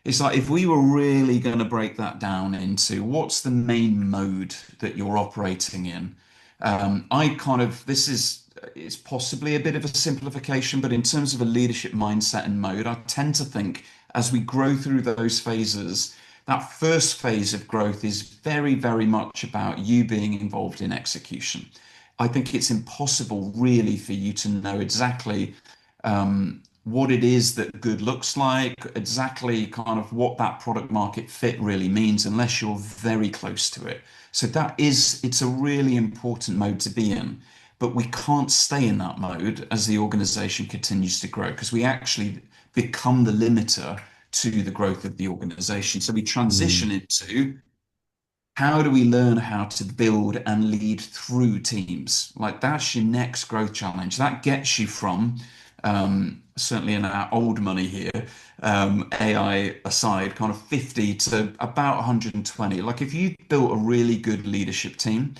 It's like if we were really going to break that down into what's the main mode that you're operating in. I kind of, this is, it's possibly a bit of a simplification, but in terms of a leadership mindset and mode, I tend to think as we grow through those phases, that first phase of growth is very, very much about you being involved in execution. I think it's impossible really for you to know exactly what it is that good looks like, exactly kind of what that product market fit really means, unless you're very close to it. So it's a really important mode to be in. But we can't stay in that mode as the organization continues to grow because we actually become the limiter to the growth of the organization. So we transition Mm, into how do we learn how to build and lead through teams? Like that's your next growth challenge. That gets you from certainly in our old money here, AI aside, kind of 50 to about 120. Like if you built a really good leadership team,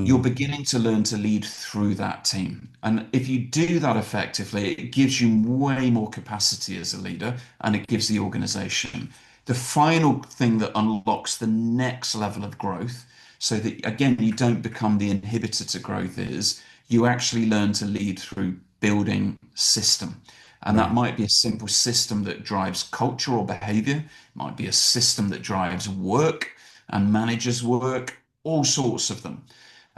you're mm, beginning to learn to lead through that team. And if you do that effectively, it gives you way more capacity as a leader and it gives the organization. The final thing that unlocks the next level of growth, so that again, you don't become the inhibitor to growth, is you actually learn to lead through building system. And that right. might be a simple system that drives culture or behavior, it might be a system that drives work and manages work, all sorts of them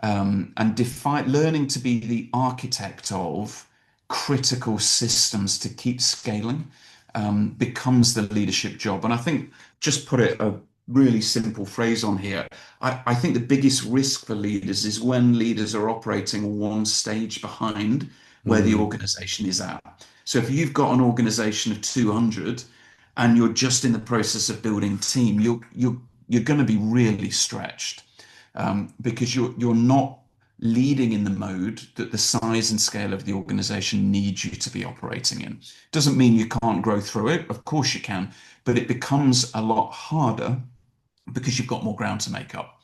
and define learning to be the architect of critical systems to keep scaling becomes the leadership job. And I think just put it a really simple phrase on here. I think the biggest risk for leaders is when leaders are operating one stage behind where the Mm, organization is at. So if you've got an organization of 200 and you're just in the process of building a team, you're going to be really stretched because you're not leading in the mode that the size and scale of the organization needs you to be operating in. Doesn't mean you can't grow through it. Of course you can, but it becomes a lot harder because you've got more ground to make up.